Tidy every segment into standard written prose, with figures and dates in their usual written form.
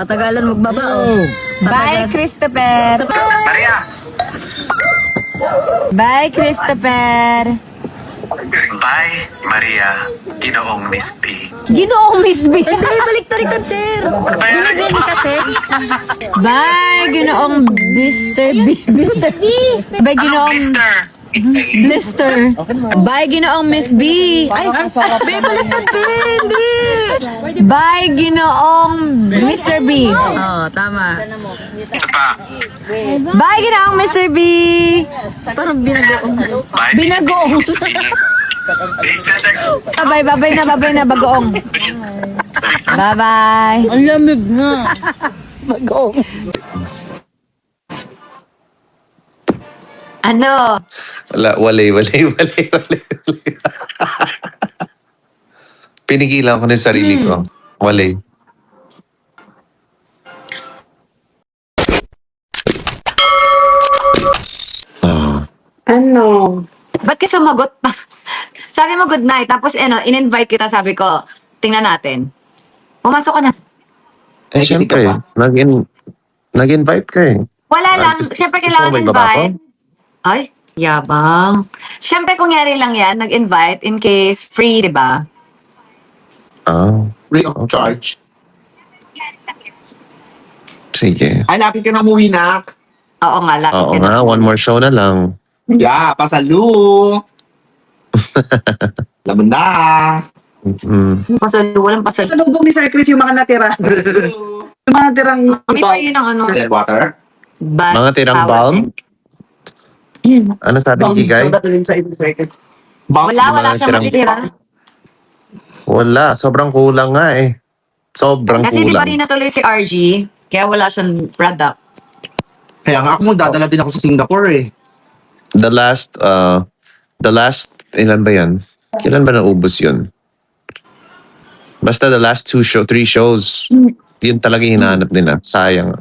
Patagalan magbabao. Bye, Christopher. Maria! Bye, Christopher. Bye, Maria. Ginoong Miss P. Ginoong Miss B. Hindi, balik-taliktad, sir. Binibili kasi. Bye, Ginoong Mr. B. Mr. B. Bye, Anong Ginoong blister? Blister. Bye, Ginoong Miss B. Ay, Baliktad, hindi. bye, Ginoong Mr. B. Oo, tama. Isa pa. Bye, Ginoong Mr. B. Parang binagoong. Bye, Binagoong. Isa na. Bye na, bagoong. Bye-bye. Ang lamig na. Bagoong. Ano? Wala. Pinigilan ko na yung sarili ko. Wala. Ano? Ba't ka sumagot pa? Sabi mo good night, tapos in-invite kita, sabi ko, tingnan natin. Pumasok ka na. Eh, syempre. Nag-invite ka eh. Wala lang. Gusto- Siyempre gusto kailangan mo ba igbaba invite. Ay, yabang. Siyempre kunyari lang yan, nag-invite in case free, di ba? Free of charge. Sige. Ay, lapit ka na umuwi, nak. Oo nga, lapit Oo ka na. nga, one more show na lang. Yeah, pasalu. Laban na. Pasalo, walang pasalo. Sa lubong ni Sir Chris yung mga natira. yung mga tirang Kami pa yun ang ano. Dead water. Bus Mga tirang tower. balm? Ano sabi ni Kikay? sa ibang seconds. Wala Mga siya tirang- matitira. Wala. Sobrang kulang nga eh. Sobrang Kasi di ba kulang. rin natuloy si RG, kaya wala siyang product. Kaya nga ako mo, dadala din ako sa Singapore eh. The last, ilan ba yan? Kailan ba naubos yun? Basta the last 3 shows, yun talaga yung hinahanap nila. Sayang.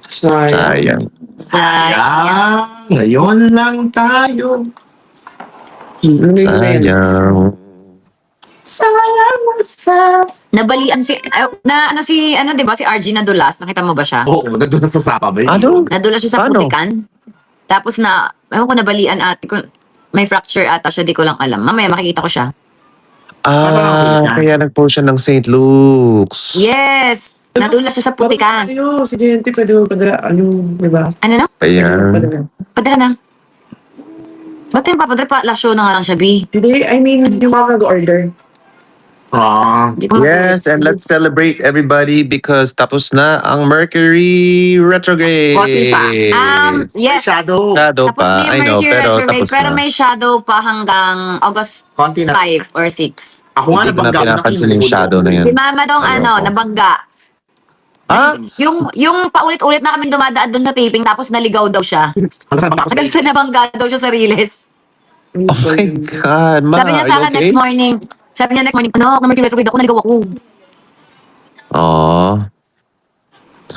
Sayang. Sayang, ngayon lang tayo. Sayang. Nabalian si, di ba si RG nadulas? Nakita mo ba siya? Oo, nandun na sa Sapa ba? Ano? Nadulas siya sa Paano? putikan. Tapos ewan ko nabalian ate ko. May fracture ata siya, di ko lang alam. Mamaya makikita ko siya. Kaya nag-post siya ng St. Luke's. Yes! Nadulas siya sa putikan. Ayo, si Gente, pwede mo padala, di ba? Ano na? Ayan. Padala na. Ba't yung papadala pa? Last show na nga lang siya, B. Hindi, I mean, yung mga nag-order. Yes, and let's celebrate everybody because tapos na ang Mercury retrograde. Konti pa. Yes. Shadow. Shadow Tapos pa. na I yung know, Mercury pero retrograde, tapos pero na. may shadow pa hanggang August Konti na. 5 or 6. Ako nga Hindi ko na nabangga pinapansin yung shadow na yan. Si Mama dong Ayoko. nabangga. Ah? Yung paulit-ulit na kami dumadaan doon sa taping tapos naligaw daw siya. Hanggang sa nabangga daw siya sa Riles. Oh my God, ma, Sabi niya are sa you akin okay? next morning, Mercury retrograde ako, naligaw ako. Aw,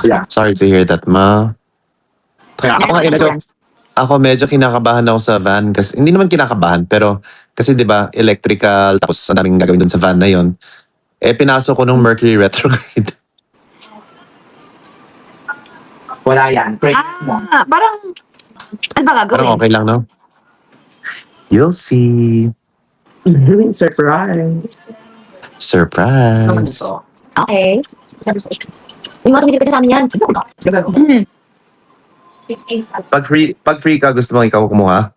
Yeah. sorry to hear that, ma. Kaya Ako nga, ako medyo kinakabahan ako sa van kasi hindi naman kinakabahan pero kasi 'di ba electrical tapos ang daming gagawin dun sa van na 'yon. Eh pinasok ko nung Mercury retrograde. wala yan. Praise mo. Parang, ano ba gagawin? Parang okay lang, no? You'll see. Surprise. Surprise. Okay. Yung mga tumigil kasi sa amin yan. Pag free ka, gusto mo ikaw kumuha?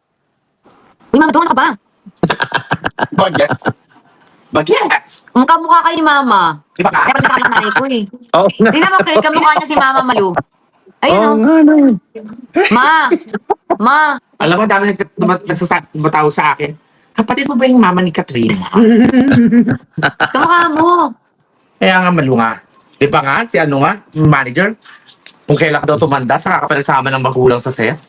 Uy, Mama, doon ka ba? Bagets. Bagets. Mukha kayo ni Mama. Di ba ka? Kaya pag nakalanay ko eh. Oo nga. Hindi naman, Chris, kamukha niya si Mama Malu. Ayun, Oo oh. nga, no. Ma. Alam mo, dami nagsasabi sa akin. Kapatid mo ba yung mama ni Katrina? Kamukha mo. Kaya nga malunga. Di ba nga, si ano nga, yung manager, kung kailan ka daw tumanda, saka ka pinagsama ng magulang sa set.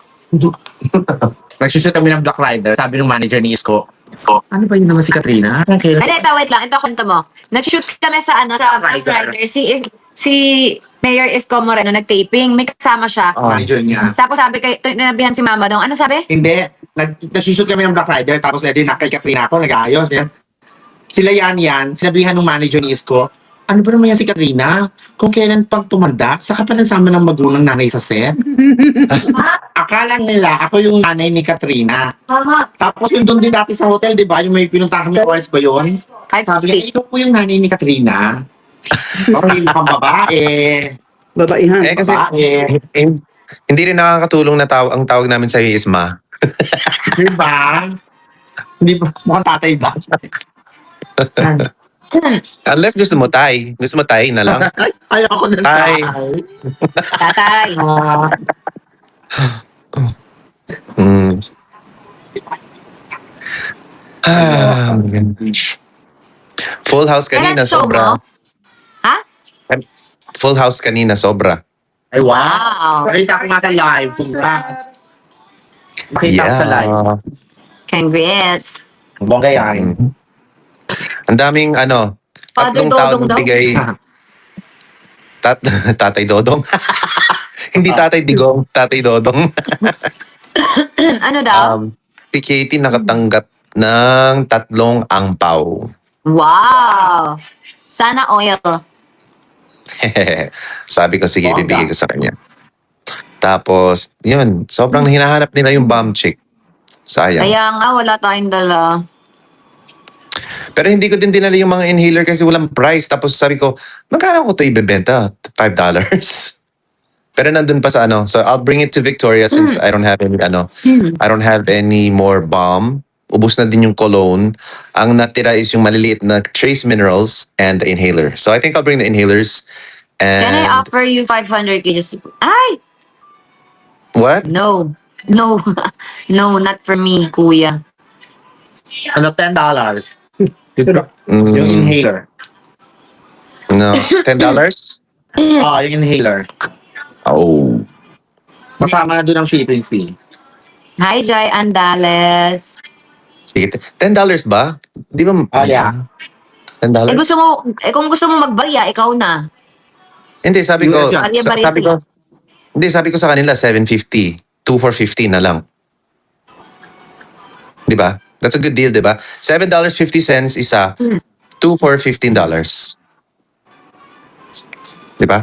Nagsushoot kami ng Black Rider, sabi ng manager ni Isko, ano ba yun naman si Katrina? Kung kailan Hindi, wait lang. Ito, kwento mo. Nag-shoot kami sa Black Rider. Rider. Si Mayor Isko Moreno nag-taping. May kasama siya. manager niya. Tapos sabi kay, nanabihan si Mama dong. Ano sabi? Hindi, nagsushoot kami ng Black Rider, tapos edi na kay Katrina ako, nag-aayos. Yan. Sila yan, sinabihan ng manager ni Isko, ano ba naman yan si Katrina? Kung kailan pag tumanda, saka pa nagsama ng magulang nanay sa set. Akala nila, ako yung nanay ni Katrina. Tama. Tapos yung doon din dati sa hotel, di ba? Yung may pinuntahan kami oras ba yun? Sabi niya, ito po yung nanay ni Katrina. Okay, nakang babae. Babaihan. Eh, kasi hindi rin nakakatulong na ang tawag namin sa is ma. Di ba? Hindi ba? Mukhang tatay ba? Unless gusto mo tay. Gusto mo tay na lang. Ay, ayoko ng Tay. Tatay. Mm. Full house kanina, Kailan show sobra. mo? Ha? Full house kanina, sobra. Ay, wow. Wow. Nakita ko nga sa live. Makita ko sa live. Congrats. Bongga yan. Ang daming Father tatlong taon Dodong daw. bigay. Tatay Dodong. Hindi Tatay Digong, Tatay Dodong. Ano daw? Si Katie nakatanggap ng 3 angpaw. Wow. Sana oil. Sabi ko, sige, Bongga. bibigay ko sa kanya. Tapos, yun, sobrang hinahanap nila yung bomb chick. Sayang. Kaya nga, wala tayong dala. Pero hindi ko din dinala yung mga inhaler kasi walang price. Tapos sabi ko, magkano ko ito ibebenta? $5. Pero nandun pa sa So I'll bring it to Victoria since I don't have any I don't have any more balm. Ubus na din yung cologne. Ang natira is yung maliliit na trace minerals and the inhaler. So I think I'll bring the inhalers. Can I And offer you 500 just... Ay! what? No. No. No, not for me, kuya. Ano, $10. Yung inhaler. No. $10? Yung inhaler. Oh. Kasama na doon ang shipping fee. Hi, Jai Andales. Sige. $10 ba? Di ba? Yeah. $10? Kung gusto mo magbarya, ikaw na. Hindi, sabi ko, US yan. sabi ko, hindi, sabi ko sa kanila, $7.50. 2 for 15 na lang. Di ba? That's a good deal, di ba? $7.50 isa, 2 for $15. Di ba?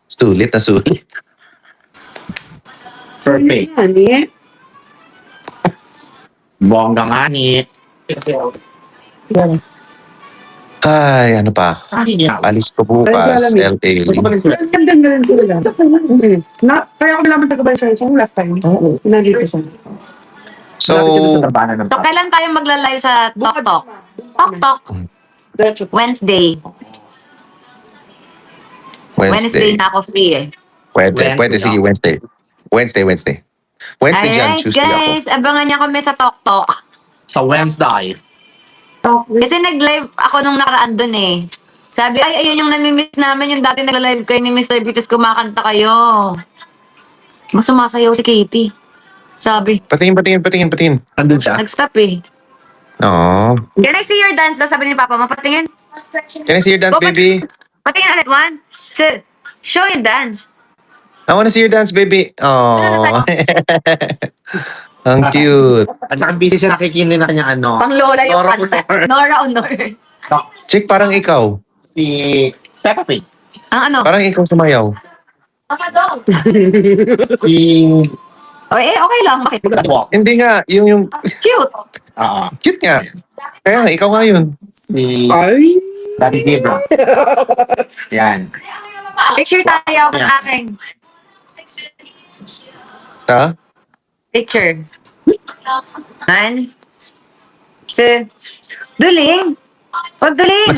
Sulit na sulit. Perfect. Ani? Bongga nga ni. Ay, ano pa? Alis ko bukas, LA. Ganda-ganda ko lang. Kaya ako nalaman taga Bansay yung last time. Oo. Nandito siya. So, So, kailan tayo magla-live sa Tok Tok? Tok Tok. Diretso. Wednesday. Wednesday Wednesday. na ako free eh. Pwede, sige, Wednesday. Wednesday, dyan, Alright, Tuesday ako. guys. Abangan niyo kami sa Tok Tok. Sa Wednesday. Kasi nag-live ako nung nakaraan dun eh. Sabi, ay, ayun yung namimiss namin, yung dati nag-live kayo ni Mr. Vitas, kumakanta kayo. Mas sumasayaw si Katie. Sabi, Patingin. Andun siya. nag-stop eh. Oo. Can I see your dance? Daw sabi ni Papa, mapatingin. Can I see your dance, Go, baby? Patingin ulit, 1, 2, show your dance. I wanna see your dance, baby. Oh. Ang cute. At saka busy siya nakikinig na kanya Pang Lola yung Nora kanta. Honor. Nora Honor. Chick, parang ikaw. Si Peppa Pig. Ang ano? Parang ikaw sumayaw. Si... Okay lang. Bakit? Walk. Hindi nga, yung Cute. cute nga. Kaya nga, ikaw nga yun. Si... Ay. Daddy Zebra. Yan. Picture tayo ng Yeah. aking. Ha? Picture. 1, 2. Duling! Huwag duling!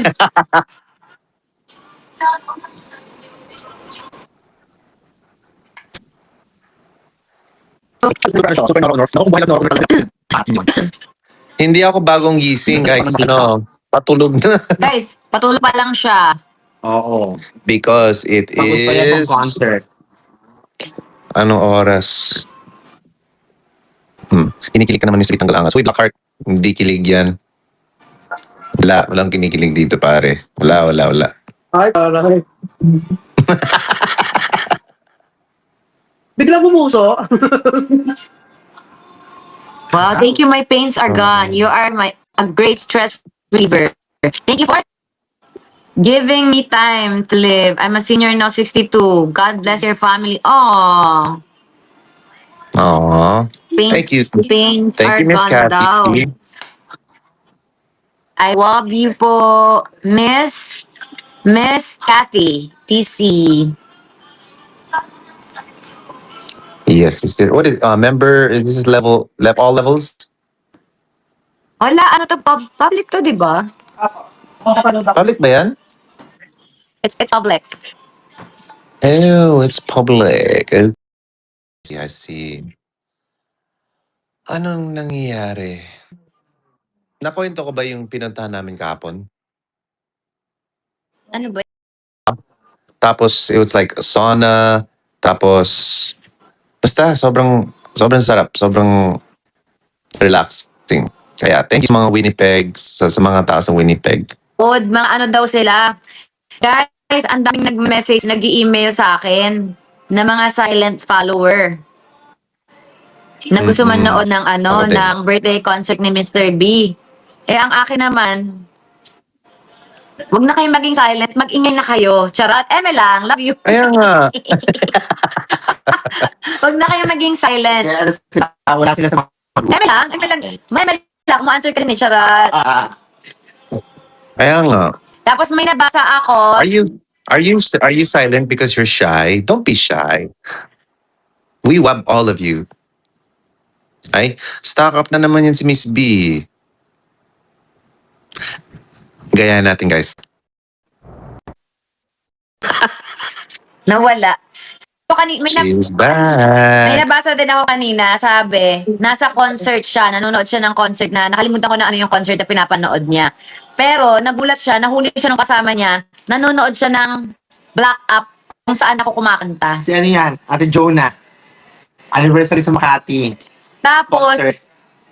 Super Nora. Ako buhay na Nora Honor. Atin yun. Hindi ako bagong gising, guys. Patulog na. Guys, patuloy pa lang siya. Oo. Because it Pagod pa yan ng is... concert. Anong oras? Kinikilig ka naman yung salitang galangas. Uy, Blackheart. Hindi kilig yan. Walang kinikilig dito, pare. Wala. Ay, parang. Biglang bumuso. Wow, thank you. My pains are gone. You are a great stress reliever. Thank you for Giving me time to live. I'm a senior now, 62. God bless your family. Oh, Aw. Thank you. pains Thank are you, Miss gone Kathy. daw. I love you po, Miss Kathy, TC. Yes, what is member? This is all levels. Wala, ano to, public to, di ba? Public ba yan? It's public. Oh, it's public. Okay, I see. Anong nangyayari? Nakwento ko ba yung pinuntahan namin kahapon? Ano ba? Tapos, it was like a sauna. Tapos, basta, sobrang sarap. Sobrang relaxing. Kaya, thank you sa mga Winnipeg, sa mga tao sa Winnipeg. Good, mga ano daw sila. Guys, ang daming nag-message, nag-email sa akin na mga silent follower. Na gusto manood ng Ako din. ng birthday concert ni Mr. B. Eh, ang akin naman, huwag na kayong maging silent, mag-ingay na kayo. Charot, eme lang, love you. Kaya nga. Huwag na kayong maging silent. Kaya ano sila, wala sila sa mga Eme lang, may mali lang, mo-answer ka din eh, charot. Kaya nga. Tapos may nabasa ako, Are you silent because you're shy? Don't be shy. We love all of you. Ay, stock up na naman yan si Miss B. Gaya natin, guys. nawala. So, She's may back. nabasa din ako kanina, sabi, nasa concert siya, nanonood siya ng concert na, nakalimutan ko na ano yung concert na pinapanood niya. Pero, nagulat siya, nahuli siya ng kasama niya, nanonood siya ng Black Up, kung saan ako kumakanta. Si ano yan, Ate Jonah. Anniversary sa Makati. Tapos, Concert.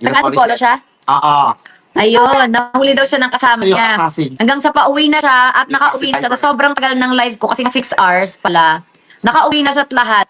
Yung nag-antipolo siya? Oo. Ayun, nahuli daw siya ng kasama Ayun, niya. Pasig. Hanggang sa pauwi na siya, at Yung nakauwi na Pasig siya sa sobrang tagal ng live ko, kasi 6 hours pala. Nakauwi na siya at lahat.